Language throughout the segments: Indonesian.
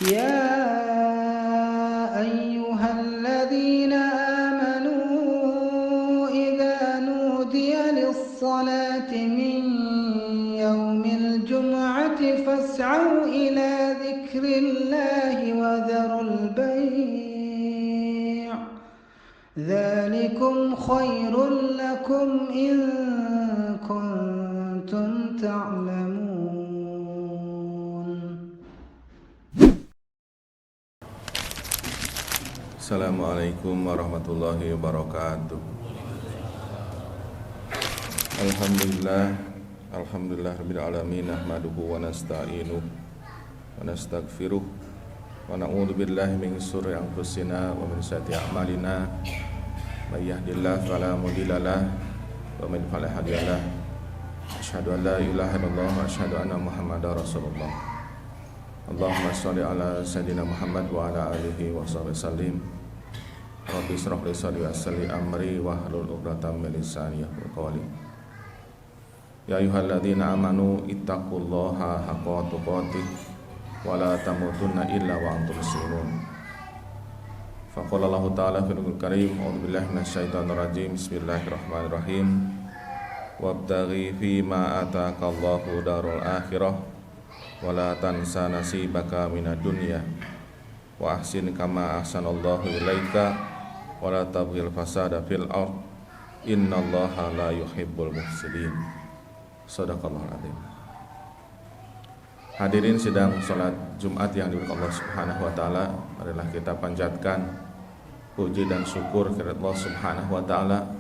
يا أيها الذين آمنوا إذا نودي للصلاة من يوم الجمعة فاسعوا إلى ذكر الله وذروا البيع ذلكم خير لكم إن كنتم تعلمون. Assalamualaikum warahmatullahi wabarakatuh. Alhamdulillah rabbil alamin, nahmaduhu wa nasta'inuh wa nastaghfiruh wa na'udzu billahi min syururi anfusina wa min sayyiati a'malina. May yahdihillahu fala mudhillalah wa man yudlil fala hadiyalah. Asyhadu an la ilaha illallah wa asyhadu anna Muhammadar Rasulullah. Allahumma shalli ala sayyidina Muhammad wa ala alihi wa sahbihi sallim. Rabbi shrah li sadri wa yassir li amri wahlul 'uqdatam min lisani yafqahu qawli. Ya ayyuhalladzina amanu ittaqullaha haqqa tuqatih wa la tamutunna illa wa antum muslimun. Faqala Allah ta'ala fil Qur'anil Karim, a'udzu billahi minasyaitonir rajim. Bismillahirrahmanirrahim. Wabtaghi fima ataakallahu darul akhirah wa la tansa nasibaka minad dunya wa ahsin kama ahsanallahu ilaika wa la tabghil fasada fil ard innallaha la yuhibbul mufsidin. Shadaqallahul adzim. Hadirin sidang salat Jumat yang diberkahi Allah Subhanahu wa taala, marilah kita panjatkan puji dan syukur kepada Allah Subhanahu wa taala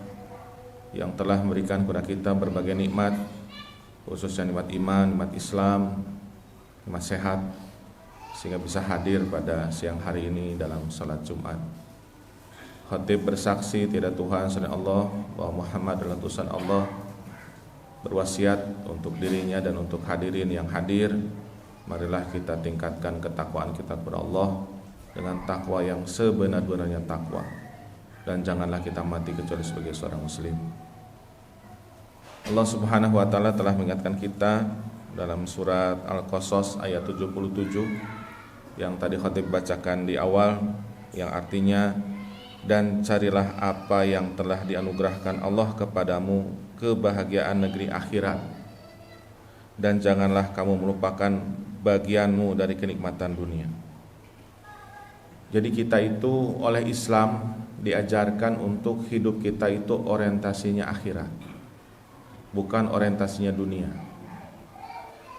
yang telah memberikan kepada kita berbagai nikmat, khususnya nikmat iman, nikmat Islam, nikmat sehat, sehingga bisa hadir pada siang hari ini dalam salat Jumat. Khatib bersaksi tiada Tuhan selain Allah, bahwa Muhammad adalah utusan Allah, berwasiat untuk dirinya dan untuk hadirin yang hadir. Marilah kita tingkatkan ketakwaan kita kepada Allah dengan takwa yang sebenar-benarnya takwa, dan janganlah kita mati kecuali sebagai seorang muslim. Allah Subhanahu wa taala telah mengingatkan kita dalam surat Al-Qasas ayat 77 yang tadi khatib bacakan di awal, yang artinya, dan carilah apa yang telah dianugerahkan Allah kepadamu, kebahagiaan negeri akhirat, dan janganlah kamu melupakan bagianmu dari kenikmatan dunia. Jadi kita itu oleh Islam diajarkan untuk hidup kita itu orientasinya akhirat, bukan orientasinya dunia.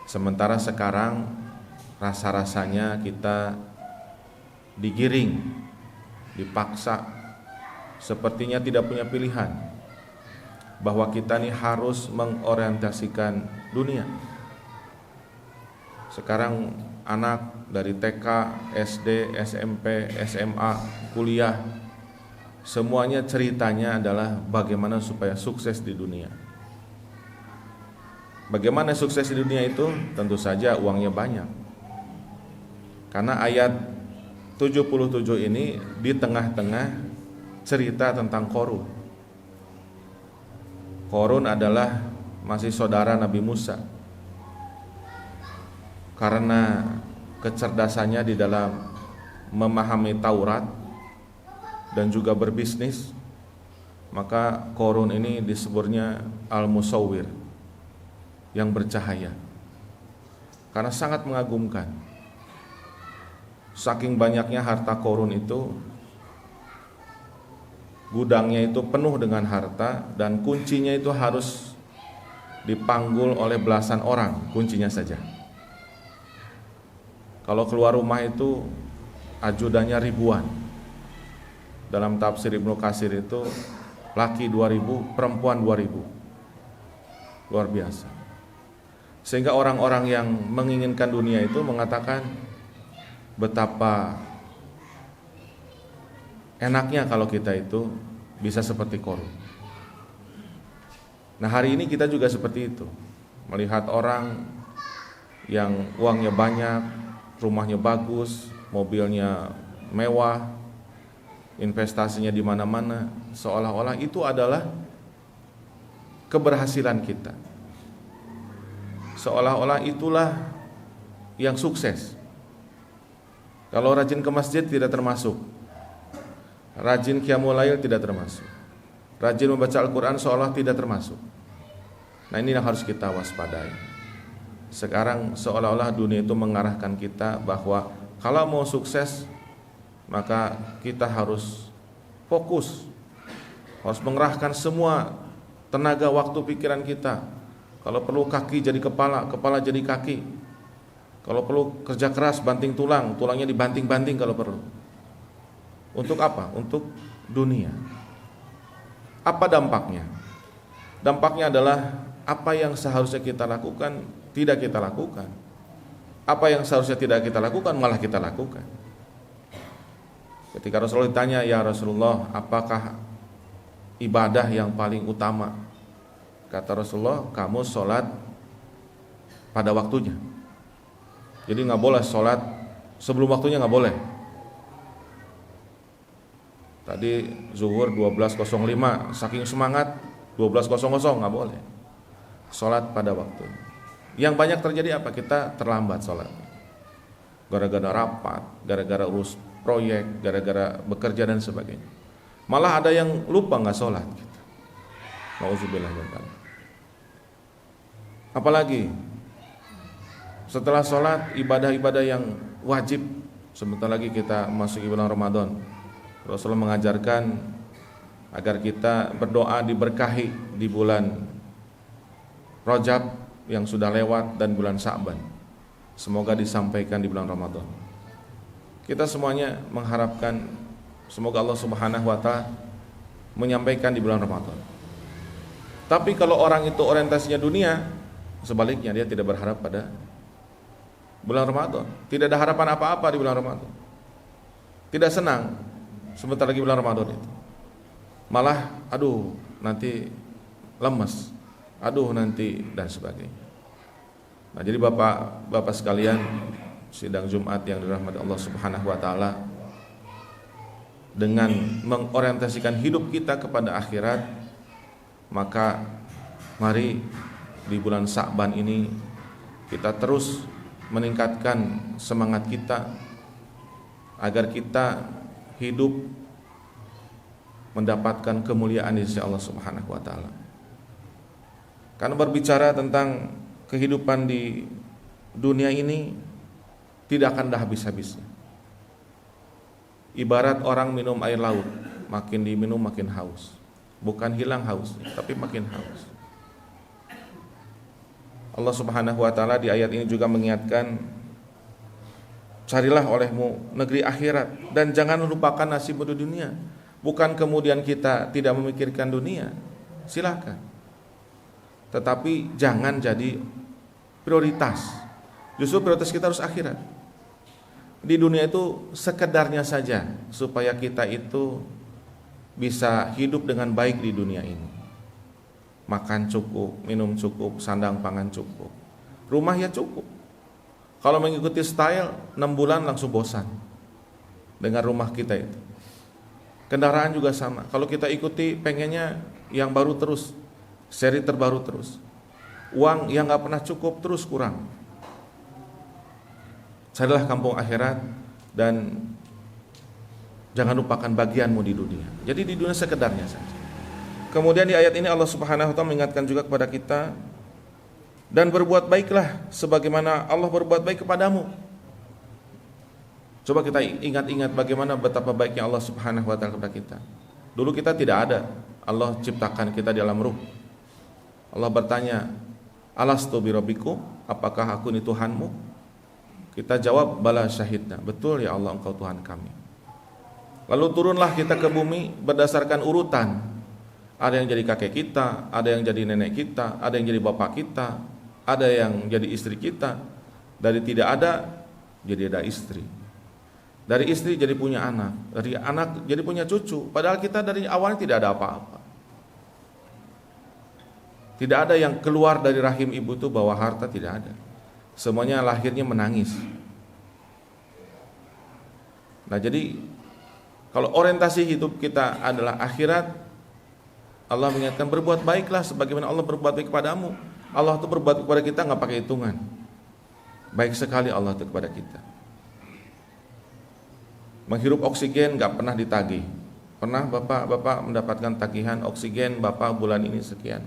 Sementara sekarang rasa-rasanya kita digiring, dipaksa, sepertinya tidak punya pilihan, bahwa kita ini harus mengorientasikan dunia. Sekarang anak dari TK, SD, SMP, SMA, kuliah, semuanya ceritanya adalah bagaimana supaya sukses di dunia. Bagaimana sukses di dunia itu? Tentu saja uangnya banyak. Karena ayat 77 ini di tengah-tengah cerita tentang Qarun. Qarun adalah masih saudara Nabi Musa. Karena kecerdasannya di dalam memahami Taurat dan juga berbisnis, maka Qarun ini disebutnya Al-Musawwir, yang bercahaya, karena sangat mengagumkan. Saking banyaknya harta Qarun itu, gudangnya itu penuh dengan harta, dan kuncinya itu harus dipanggul oleh belasan orang, kuncinya saja. Kalau keluar rumah itu ajudannya ribuan. Dalam tafsir Ibnu Katsir itu laki 2000, perempuan 2000. Luar biasa. Sehingga orang-orang yang menginginkan dunia itu mengatakan betapa enaknya kalau kita itu bisa seperti Qarun. Nah, hari ini kita juga seperti itu. Melihat orang yang uangnya banyak, rumahnya bagus, mobilnya mewah, investasinya di mana-mana, seolah-olah itu adalah keberhasilan kita. Seolah-olah itulah yang sukses. Kalau rajin ke masjid tidak termasuk. Rajin qiyamul lail tidak termasuk. Rajin membaca Al-Quran seolah tidak termasuk. Nah, ini yang harus kita waspadai. Sekarang seolah-olah dunia itu mengarahkan kita bahwa kalau mau sukses maka kita harus fokus, harus mengerahkan semua tenaga, waktu, pikiran kita. Kalau perlu kaki jadi kepala, kepala jadi kaki. Kalau perlu kerja keras, banting tulang, tulangnya dibanting-banting kalau perlu. Untuk apa? Untuk dunia. Apa dampaknya? Dampaknya adalah apa yang seharusnya kita lakukan tidak kita lakukan. Apa yang seharusnya tidak kita lakukan malah kita lakukan. Ketika Rasulullah ditanya, "Ya Rasulullah, apakah ibadah yang paling utama?" Kata Rasulullah, "Kamu sholat pada waktunya." Jadi nggak boleh sholat sebelum waktunya, nggak boleh. Tadi zuhur 12.05, saking semangat 12.00 nggak boleh. Sholat pada waktunya. Yang banyak terjadi apa? Kita terlambat sholat. Gara-gara rapat, gara-gara urus proyek, gara-gara bekerja dan sebagainya. Malah ada yang lupa nggak sholat. Gitu. Nauzubillah min dzalik. Apalagi setelah sholat, ibadah-ibadah yang wajib. Sebentar lagi kita masuk bulan Ramadan. Rasulullah mengajarkan agar kita berdoa diberkahi di bulan Rajab yang sudah lewat dan bulan Sya'ban. Semoga disampaikan di bulan Ramadan. Kita semuanya mengharapkan semoga Allah Subhanahu wa Ta'ala menyampaikan di bulan Ramadan. Tapi kalau orang itu orientasinya dunia, sebaliknya dia tidak berharap pada bulan Ramadan. Tidak ada harapan apa-apa di bulan Ramadan. Tidak senang sebentar lagi bulan Ramadan itu. Malah aduh nanti lemes, aduh nanti dan sebagainya. Nah, jadi Bapak sekalian, sidang Jumat yang dirahmati Allah Subhanahu wa Ta'ala, dengan mengorientasikan hidup kita kepada akhirat, maka mari di bulan Sya'ban ini kita terus meningkatkan semangat kita agar kita hidup mendapatkan kemuliaan di sisi Allah Subhanahu wa Ta'ala. Karena berbicara tentang kehidupan di dunia ini tidak akan dah habis-habisnya. Ibarat orang minum air laut, makin diminum makin haus. Bukan hilang hausnya, tapi makin haus. Allah Subhanahu wa Ta'ala di ayat ini juga mengingatkan, carilah olehmu negeri akhirat dan jangan lupakan nasibmu di dunia. Bukan kemudian kita tidak memikirkan dunia, silakan. Tetapi jangan jadi prioritas. Justru prioritas kita harus akhirat. Di dunia itu sekedarnya saja supaya kita itu bisa hidup dengan baik di dunia ini. Makan cukup, minum cukup, sandang pangan cukup, rumah ya cukup. Kalau mengikuti style 6 bulan langsung bosan dengan rumah kita itu. Kendaraan juga sama. Kalau kita ikuti pengennya yang baru terus, seri terbaru terus. Uang yang gak pernah cukup terus kurang. Carilah kampung akhirat dan jangan lupakan bagianmu di dunia. Jadi di dunia sekedarnya saja. Kemudian di ayat ini Allah Subhanahu wa Ta'ala mengingatkan juga kepada kita, dan berbuat baiklah sebagaimana Allah berbuat baik kepadamu. Coba kita ingat-ingat bagaimana betapa baiknya Allah Subhanahu wa Ta'ala kepada kita. Dulu kita tidak ada, Allah ciptakan kita di alam ruh. Allah bertanya, alastu birabbikum, apakah aku ini Tuhanmu? Kita jawab, bala syahidna, betul ya Allah, engkau Tuhan kami. Lalu turunlah kita ke bumi berdasarkan urutan. Ada yang jadi kakek kita, ada yang jadi nenek kita, ada yang jadi bapak kita, ada yang jadi istri kita. Dari tidak ada jadi ada istri. Dari istri jadi punya anak, dari anak jadi punya cucu. Padahal kita dari awalnya tidak ada apa-apa. Tidak ada yang keluar dari rahim ibu itu bawa harta, tidak ada. Semuanya lahirnya menangis. Nah, jadi kalau orientasi hidup kita adalah akhirat, Allah mengingatkan berbuat baiklah sebagaimana Allah berbuat baik kepadamu. Allah itu berbuat kepada kita nggak pakai hitungan. Baik sekali Allah itu kepada kita. Menghirup oksigen nggak pernah ditagih. Pernah bapak mendapatkan tagihan oksigen bapak bulan ini sekian?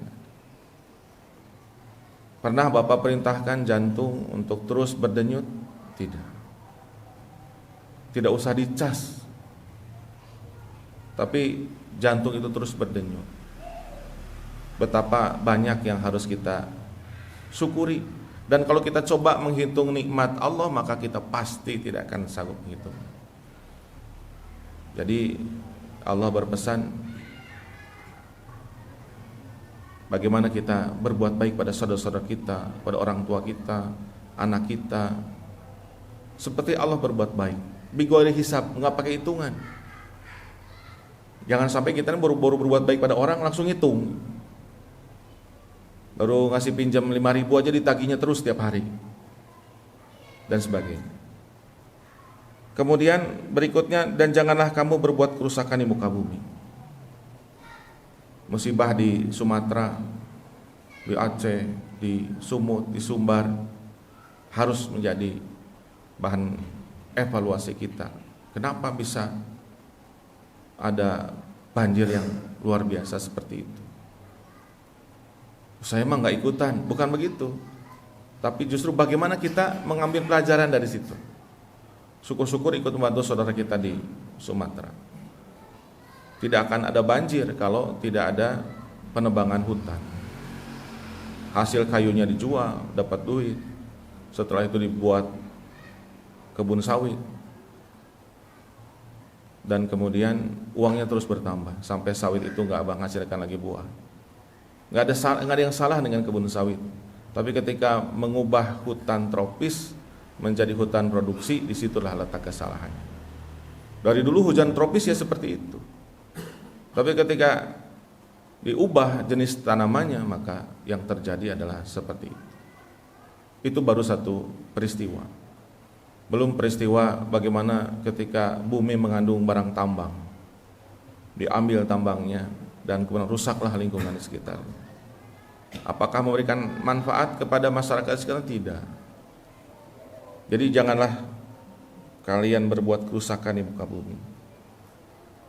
Pernah bapak perintahkan jantung untuk terus berdenyut? Tidak. Tidak usah dicas, tapi jantung itu terus berdenyut. Betapa banyak yang harus kita syukuri. Dan kalau kita coba menghitung nikmat Allah, maka kita pasti tidak akan sanggup menghitung. Jadi Allah berpesan bagaimana kita berbuat baik pada saudara-saudara kita, pada orang tua kita, anak kita, seperti Allah berbuat baik. Bighairi hisab, nggak pakai hitungan. Jangan sampai kita baru berbuat baik pada orang langsung hitung. Baru ngasih pinjam 5.000 aja ditagihnya terus setiap hari, dan sebagainya. Kemudian berikutnya, dan janganlah kamu berbuat kerusakan di muka bumi. Musibah di Sumatera, di Aceh, di Sumut, di Sumbar harus menjadi bahan evaluasi kita. Kenapa bisa ada banjir yang luar biasa seperti itu? Saya emang nggak ikutan, bukan begitu. Tapi justru bagaimana kita mengambil pelajaran dari situ. Syukur-syukur ikut membantu saudara kita di Sumatera. Tidak akan ada banjir kalau tidak ada penebangan hutan. Hasil kayunya dijual, dapat duit. Setelah itu dibuat kebun sawit. Dan kemudian uangnya terus bertambah sampai sawit itu nggak menghasilkan lagi buah. Nggak ada yang salah dengan kebun sawit. Tapi ketika mengubah hutan tropis menjadi hutan produksi, disitulah letak kesalahannya. Dari dulu hujan tropis ya seperti itu. Tapi ketika diubah jenis tanamannya, maka yang terjadi adalah seperti itu. Itu baru satu peristiwa. Belum peristiwa bagaimana ketika bumi mengandung barang tambang, diambil tambangnya dan kemudian rusaklah lingkungan di sekitar. Apakah memberikan manfaat kepada masyarakat sekitar? Tidak. Jadi janganlah kalian berbuat kerusakan di muka bumi.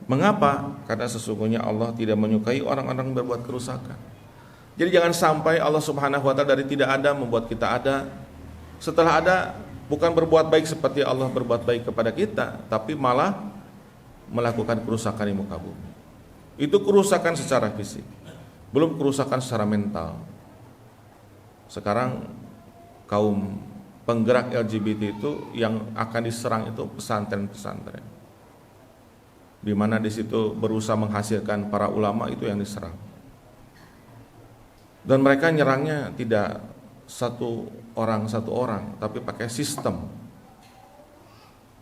Mengapa? Karena sesungguhnya Allah tidak menyukai orang-orang yang berbuat kerusakan. Jadi jangan sampai Allah Subhanahu wa taala dari tidak ada membuat kita ada. Setelah ada bukan berbuat baik seperti Allah berbuat baik kepada kita, tapi malah melakukan kerusakan di muka bumi. Itu kerusakan secara fisik, belum kerusakan secara mental. Sekarang kaum penggerak LGBT itu yang akan diserang itu pesantren-pesantren, di mana di situ berusaha menghasilkan para ulama itu yang diserang. Dan mereka nyerangnya tidak satu orang, tapi pakai sistem.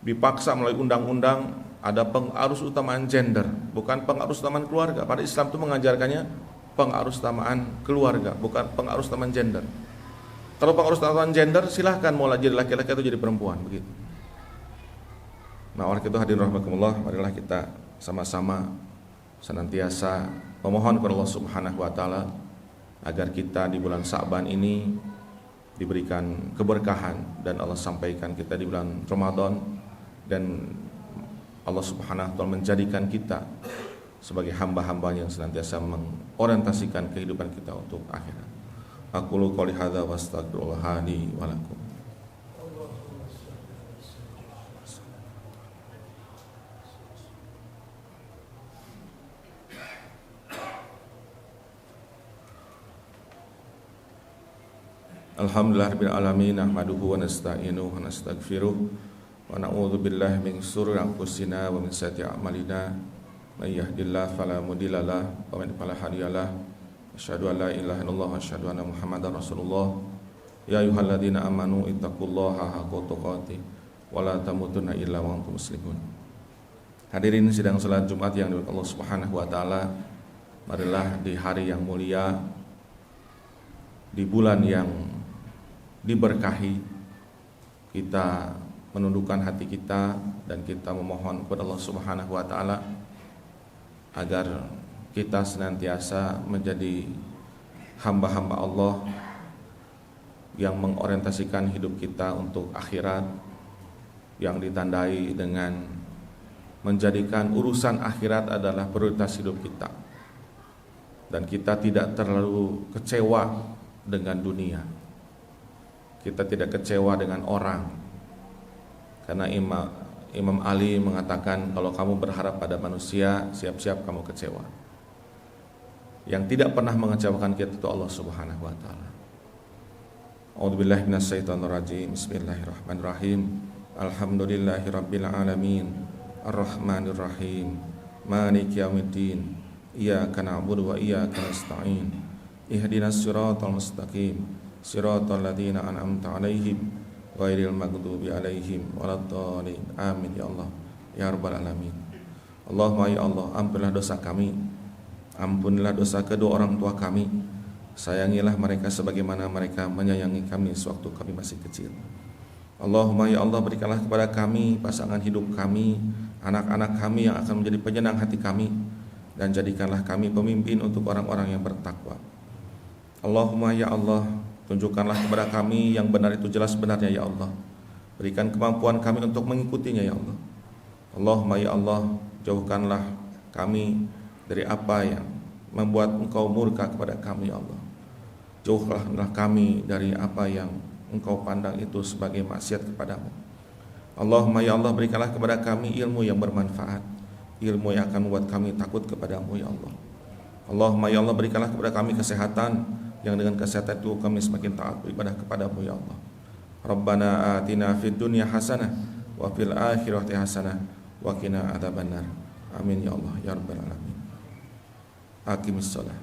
Dipaksa melalui undang-undang, ada pengarus utamaan gender, bukan pengarus utamaan keluarga. Pada Islam itu mengajarkannya pengarus utamaan keluarga, bukan pengarus utamaan gender. Kalau pengarus utamaan gender, silahkan mau jadi laki-laki atau jadi perempuan, begitu. Nah, oleh itu hadirin rahimakumullah, marilah kita sama-sama senantiasa memohon kepada Allah Subhanahu wa taala agar kita di bulan Sa'ban ini diberikan keberkahan dan Allah sampaikan kita di bulan Ramadan, dan Allah Subhanahu wa taala menjadikan kita sebagai hamba-hamba yang senantiasa mengorientasikan kehidupan kita untuk akhirat. Aqulu qouli hadza wa astaghfirullah li wa lakum. Alhamdulillahirabbil alamin, nahmaduhu wa nasta'inuhu wa nastaghfiruh wa na'udzu billahi min shururi anfusina wa min sayyiati a'malina. May yahdihillahu fala mudilla lahu wa man yudlil fala hadiya lahu. Asyhadu an la ilaha illallah wa asyhadu anna Muhammadar Rasulullah. Ya ayyuhalladzina amanu ittaqullaha haqqa tuqatih wa la tamutunna illa wa antum muslimun. Hadirin sidang salat Jumat yang dimuliakan Allah Subhanahu wa taala, marilah di hari yang mulia, di bulan yang diberkahi, kita menundukkan hati kita dan kita memohon kepada Allah Subhanahu wa taala agar kita senantiasa menjadi hamba-hamba Allah yang mengorientasikan hidup kita untuk akhirat, yang ditandai dengan menjadikan urusan akhirat adalah prioritas hidup kita, dan kita tidak terlalu kecewa dengan dunia, kita tidak kecewa dengan orang. Karena Imam Ali mengatakan, kalau kamu berharap pada manusia, siap-siap kamu kecewa. Yang tidak pernah mengecewakan kita itu Allah Subhanahu wa taala. A'udzubillahi minasyaitonirrajim. Bismillahirrahmanirrahim. Alhamdulillahirabbil alamin. Arrahmanirrahim. Maliki yaumiddin. Iyyaka na'budu wa iyyaka nasta'in. Ihdinas siratal mustaqim. Siratal ladzina an'amta 'alaihim ghairil maghdubi 'alaihim waladdallin. Amin ya Allah ya rabbal alamin. Allahumma ya Allah, ampunilah dosa kami, ampunilah dosa kedua orang tua kami, sayangilah mereka sebagaimana mereka menyayangi kami sewaktu kami masih kecil. Allahumma ya Allah, berikanlah kepada kami pasangan hidup kami, anak-anak kami yang akan menjadi penyenang hati kami, dan jadikanlah kami pemimpin untuk orang-orang yang bertakwa. Allahumma ya Allah, tunjukkanlah kepada kami yang benar itu jelas benarnya ya Allah. Berikan kemampuan kami untuk mengikutinya ya Allah. Allahumma ya Allah, jauhkanlah kami dari apa yang membuat Engkau murka kepada kami ya Allah. Jauhkanlah kami dari apa yang Engkau pandang itu sebagai maksiat kepadamu. Allahumma ya Allah, berikanlah kepada kami ilmu yang bermanfaat, ilmu yang akan membuat kami takut kepadamu ya Allah. Allahumma ya Allah, berikanlah kepada kami kesehatan, yang dengan kesehatan itu kami semakin taat beribadah kepadamu ya Allah. Rabbana atina fid dunya hasanah wa fil akhirati hasanah wa qina adzabannar. Amin ya Allah ya rabbal alamin. Aqimissalah.